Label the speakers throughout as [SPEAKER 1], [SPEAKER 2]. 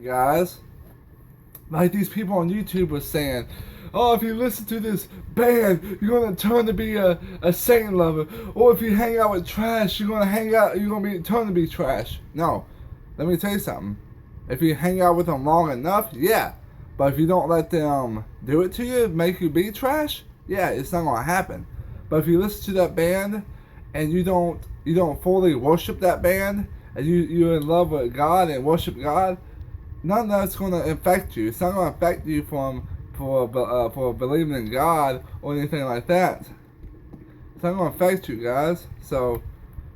[SPEAKER 1] Guys, like these people on YouTube were saying, oh, if you listen to this band, you're gonna turn to be a Satan lover, or if you hang out with trash, you're gonna be turn to be trash. No, let me tell you something. If you hang out with them long enough, yeah, but if you don't let them do it to you, make you be trash, yeah, it's not gonna happen. But if you listen to that band and you don't fully worship that band, and you're in love with God and worship God, none of that's going to affect you. It's not going to affect you for believing in God or anything like that. It's not going to affect you, guys. So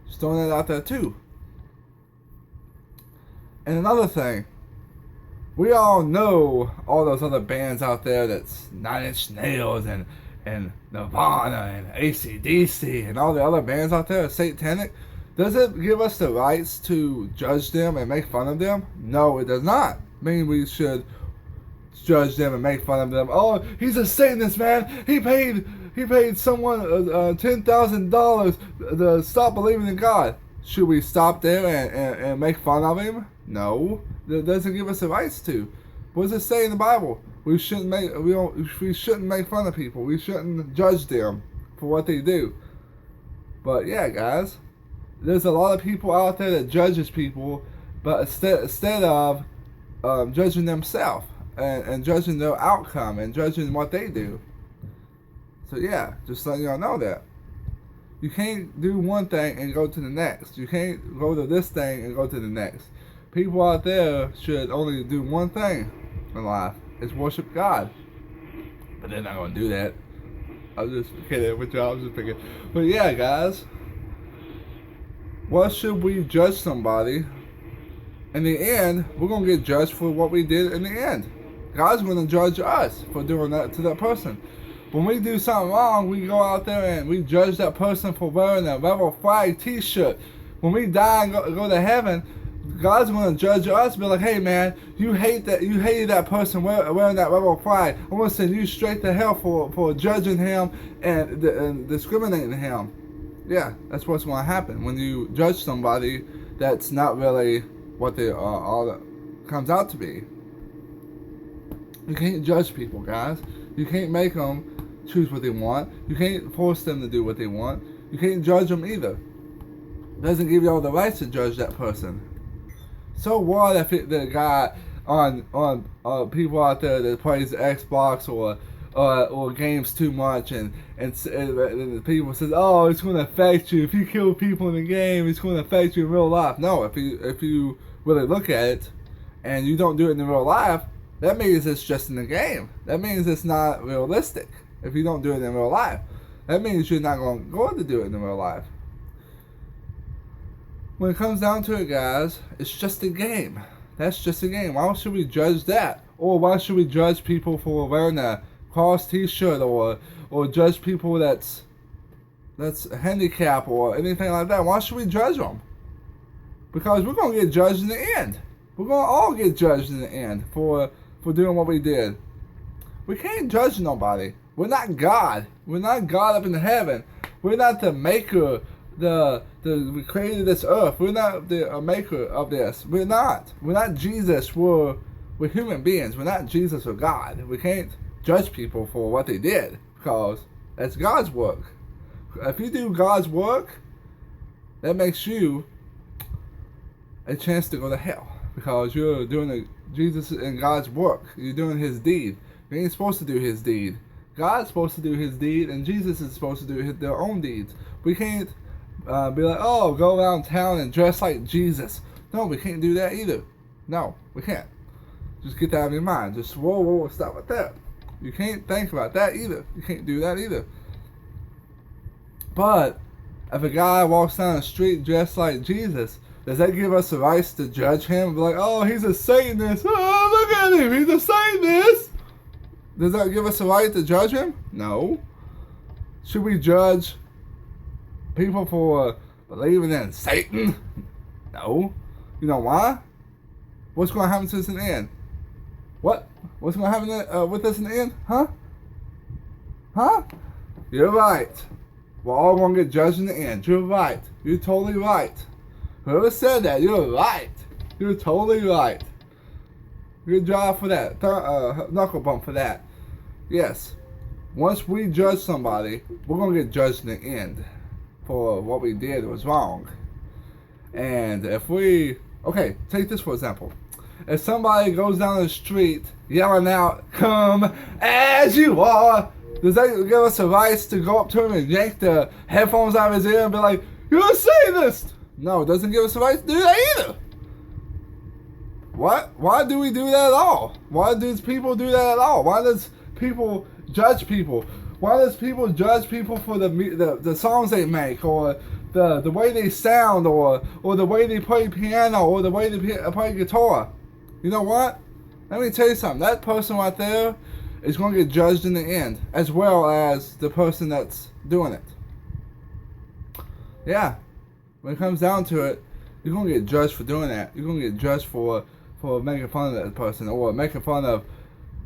[SPEAKER 1] just throwing that out there too. And another thing, we all know all those other bands out there that's Nine Inch Nails and Nirvana and AC/DC and all the other bands out there are satanic. Does it give us the rights to judge them and make fun of them? No, it does not. I mean, we should judge them and make fun of them. Oh, he's a Satanist, man. He paid someone $10,000 to stop believing in God. Should we stop there and make fun of him? No, that doesn't give us the rights to. What does it say in the Bible? We shouldn't make fun of people. We shouldn't judge them for what they do. But yeah, guys, there's a lot of people out there that judges people, but instead of judging themselves and judging their outcome and judging what they do. So yeah, just letting y'all know that. You can't do one thing and go to the next. You can't go to this thing and go to the next. People out there should only do one thing in life. It's worship God. But they're not going to do that. I'm just kidding with y'all. I'm just thinking. But yeah, guys. What should we judge somebody? In the end, we're going to get judged for what we did in the end. God's going to judge us for doing that to that person. When we do something wrong, we go out there and we judge that person for wearing a rebel flag t-shirt. When we die and go to heaven, God's going to judge us, be like, hey man, you hated that person wearing that rebel flag. I'm going to send you straight to hell for judging him and discriminating him. Yeah, that's what's going to happen when you judge somebody that's not really what they all that comes out to be. You can't judge people, guys. You can't make them choose what they want. You can't force them to do what they want. You can't judge them either. It doesn't give you all the rights to judge that person. So what if the guy on people out there that plays Xbox or games too much and people says, oh, it's going to affect you if you kill people in the game. It's going to affect you in real life. No, if you really look at it and you don't do it in real life, that means it's just in the game. That means it's not realistic. If you don't do it in real life, that means you're not going to do it in real life. When it comes down to it, guys, it's just a game. That's just a game. Why should we judge that? Or why should we judge people for wearing a cross t-shirt or judge people that's handicapped or anything like that? Why should we judge them? Because we're going to get judged in the end. We're going to all get judged in the end for doing what we did. We can't judge nobody. We're not God. We're not God up in heaven. We're not the maker. We created this earth. We're not the maker of this. We're not Jesus. We're human beings. We're not Jesus or God. We can't judge people for what they did because that's God's work. If you do God's work, that makes you a chance to go to hell because you're doing Jesus and God's work. You're doing His deed. You ain't supposed to do His deed. God's supposed to do His deed, and Jesus is supposed to do their own deeds. We can't be like, oh, go around town and dress like Jesus. No, we can't do that either. No, we can't. Just get that out of your mind. Just whoa, stop with that. You can't think about that either. You can't do that either. But if a guy walks down the street dressed like Jesus, does that give us the rights to judge him? Be like, oh, he's a Satanist. Oh, look at him. He's a Satanist. Does that give us the right to judge him? No. Should we judge people for believing in Satan? No. You know why? What's going to happen to us in the end? What? What's going to happen with us in the end? Huh? You're right. We're all going to get judged in the end. You're right. You're totally right. Whoever said that, you're right. You're totally right. Good job for that. Knuckle bump for that. Yes. Once we judge somebody, we're going to get judged in the end for what we did was wrong. And if we... Okay, take this for example. If somebody goes down the street yelling out, "Come as you are," does that give us a right to go up to him and yank the headphones out of his ear and be like, "You're a Satanist"? No, it doesn't give us a right to do that either. What? Why do we do that at all? Why do people do that at all? Why does people judge people? Why does people judge people for the songs they make, or the way they sound, or the way they play piano, or the way they play guitar? You know what? Let me tell you something. That person right there is going to get judged in the end, as well as the person that's doing it. Yeah. When it comes down to it, you're going to get judged for doing that. You're going to get judged for making fun of that person, or making fun of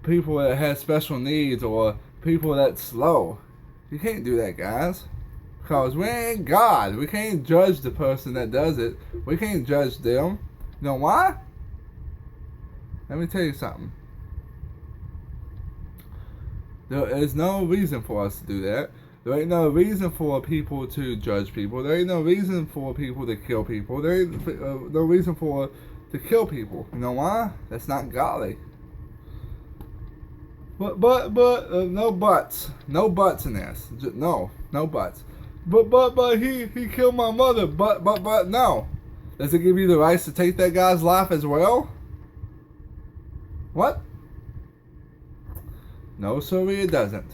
[SPEAKER 1] people that have special needs, or people that's slow. You can't do that, guys. Because we ain't God. We can't judge the person that does it. We can't judge them. You know why? Let me tell you something. There is no reason for us to do that. There ain't no reason for people to judge people. There ain't no reason for people to kill people. There ain't no reason to kill people. You know why? That's not godly. But no buts. No buts in this. No buts. But he killed my mother. But no. Does it give you the rights to take that guy's life as well? What? No, sorry, it doesn't.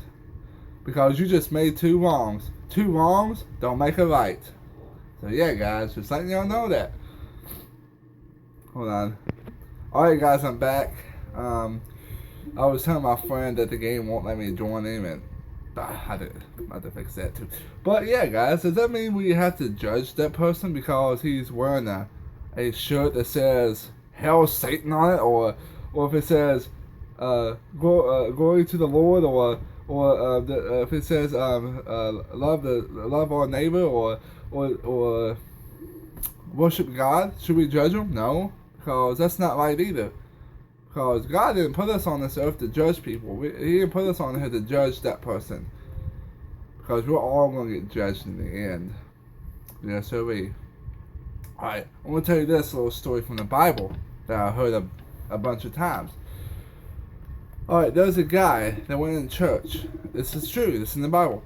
[SPEAKER 1] Because you just made two wrongs. Two wrongs don't make a right. So yeah, guys, just letting y'all know that. Hold on. Alright, guys, I'm back. I was telling my friend that the game won't let me join him, and I had to fix that too. But yeah, guys, does that mean we have to judge that person because he's wearing a shirt that says "Hell Satan" on it, or if it says "Glory to the Lord," or if it says love our neighbor, or worship God? Should we judge him? No, because that's not right either. Because God didn't put us on this earth to judge people. He didn't put us on here to judge that person. Because we're all going to get judged in the end. Yes, sir. Alright, I'm going to tell you this little story from the Bible that I heard a bunch of times. Alright, there's a guy that went in church. This is true. This is in the Bible.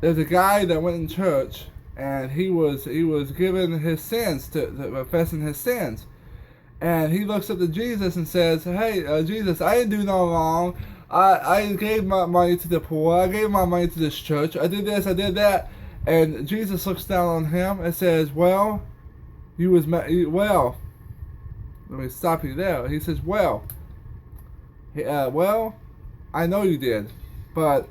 [SPEAKER 1] There's a guy that went in church, and he was given his sins, to confessing his sins. And he looks up to Jesus and says, "Hey, Jesus, I didn't do no wrong. I gave my money to the poor. I gave my money to this church. I did this, I did that." And Jesus looks down on him and says, "Well, well." Let me stop you there. He says, "Well, I know you did, but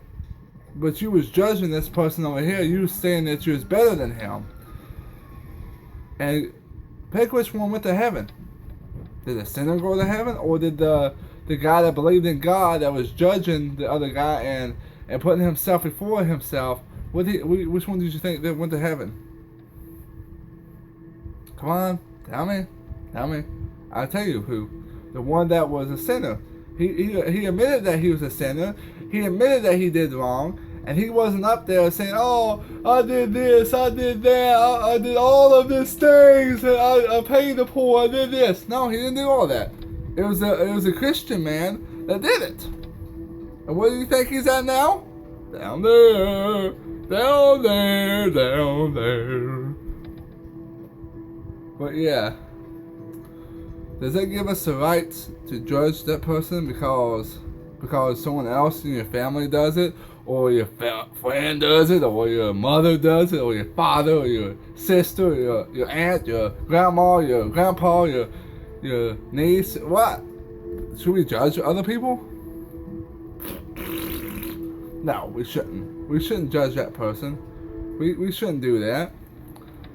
[SPEAKER 1] you was judging this person over here. You was saying that you was better than him. And pick which one went to heaven. Did the sinner go to heaven, or did the guy that believed in God, that was judging the other guy and putting himself before himself? Which one did you think that went to heaven? Come on, tell me. I'll tell you who. The one that was a sinner. He admitted that he was a sinner. He admitted that he did wrong. And he wasn't up there saying, "Oh, I did this, I did that, I did all of these things, and I paid the poor, I did this." No, he didn't do all that. It was a Christian man that did it. And where do you think he's at now? Down there, down there, down there. But yeah, does that give us the right to judge that person because someone else in your family does it? Or your friend does it, or your mother does it, or your father, or your sister, or your aunt, your grandma, your grandpa, your niece. What? Should we judge other people? No, we shouldn't. We shouldn't judge that person. We shouldn't do that.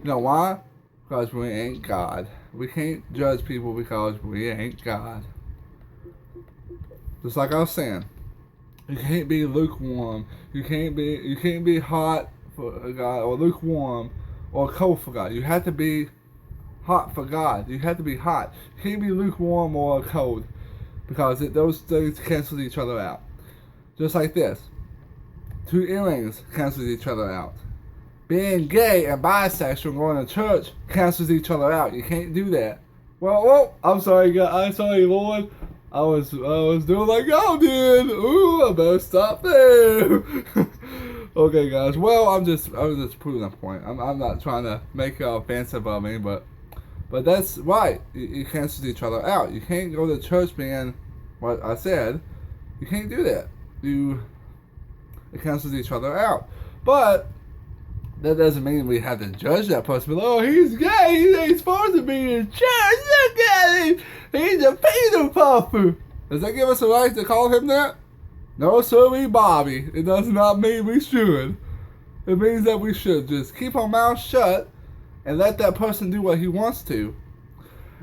[SPEAKER 1] You know why? Because we ain't God. We can't judge people because we ain't God. Just like I was saying. You can't be lukewarm. You can't be hot for God, or lukewarm, or cold for God. You have to be hot for God. You have to be hot. You can't be lukewarm or cold, because those things cancel each other out. Just like this. 2 earrings cancels each other out. Being gay and bisexual, going to church cancels each other out. You can't do that. Well, I'm sorry, God. I'm sorry, Lord. I was doing like y'all did. Ooh, I better stop there. Okay, guys. Well, I was just proving a point. I'm not trying to make y'all offensive of me, but that's right. You cancel each other out. You can't go to church being what I said. You can't do that. It cancels each other out. But that doesn't mean we have to judge that person. But, oh, he's gay. He ain't supposed to be in church. Look at him. He's a pedo puffer. Does that give us a right to call him that? No, sir, Bobby. It does not mean we should. It means that we should just keep our mouth shut and let that person do what he wants to.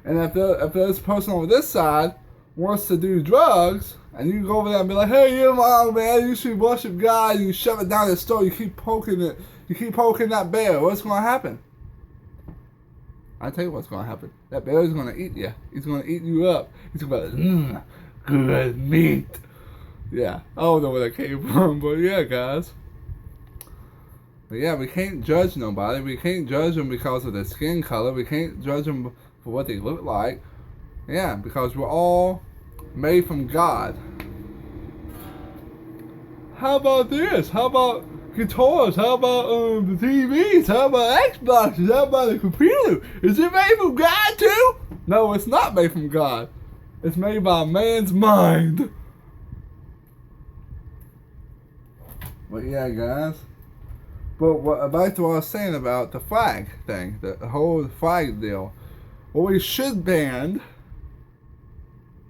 [SPEAKER 1] And if this person on this side wants to do drugs, and you go over there and be like, hey, you mom, man, you should worship God, and you shove it down his throat, you keep poking it, you keep poking that bear, what's going to happen? I'll tell you what's going to happen. That bear is going to eat you. He's going to eat you up. He's going to be like, good meat. Yeah, I don't know where that came from, but yeah, guys. But yeah, we can't judge nobody. We can't judge them because of their skin color. We can't judge them for what they look like. Yeah, because we're all made from God. How about this? How about guitars? How about the TVs? How about Xboxes? How about the computer? Is it made from God too? No, it's not made from God. It's made by man's mind. But yeah, guys. But back to what I was saying about the flag thing, the whole flag deal. What we should ban,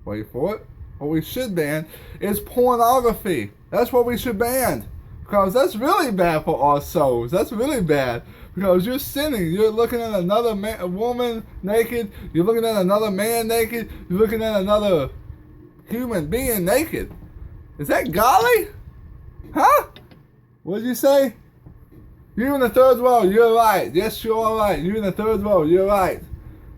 [SPEAKER 1] wait for it, what we should ban is pornography. That's what we should ban. Because that's really bad for our souls. That's really bad. Because you're sinning. You're looking at another woman naked. You're looking at another man naked. You're looking at another human being naked. Is that golly? Huh? What did you say? You in the third row, you're right. Yes, you're right. You in the third row, you're right.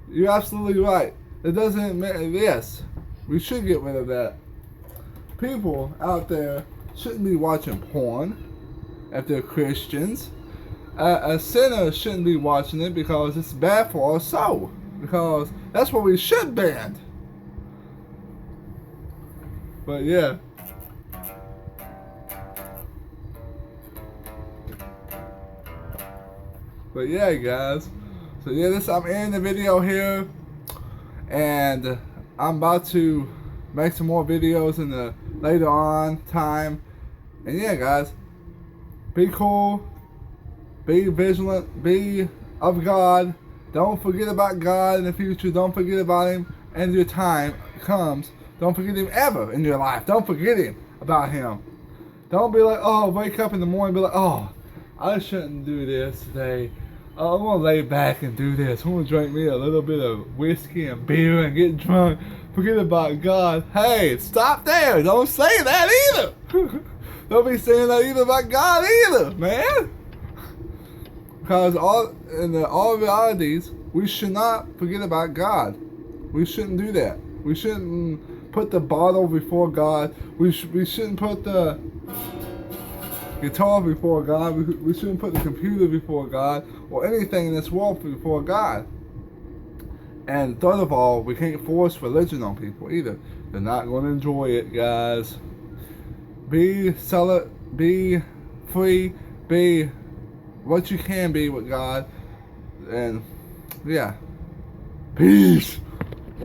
[SPEAKER 1] You're absolutely right. It doesn't matter. Yes, we should get rid of that. People out there shouldn't be watching porn if they're Christians. A sinner shouldn't be watching it because it's bad for our soul. Because that's what we should ban. But yeah. But yeah, guys. So yeah, I'm ending the video here, and I'm about to make some more videos in the later on time. And yeah, guys, be cool, be vigilant, be of God. Don't forget about God in the future. Don't forget about Him. And your time comes. Don't forget Him ever in your life. Don't forget Him about Him. Don't be like, oh, wake up in the morning and be like, oh, I shouldn't do this today. I'm going to lay back and do this. I'm going to drink me a little bit of whiskey and beer and get drunk. Forget about God. Hey, stop there. Don't say that either. Don't be saying that either about God either, man. Because in all realities, we should not forget about God. We shouldn't do that. We shouldn't put the bottle before God. We shouldn't put the guitar before God. We shouldn't put the computer before God or anything in this world before God. And third of all, we can't force religion on people either. They're not going to enjoy it, guys. Be free, be what you can be with God. And yeah, peace.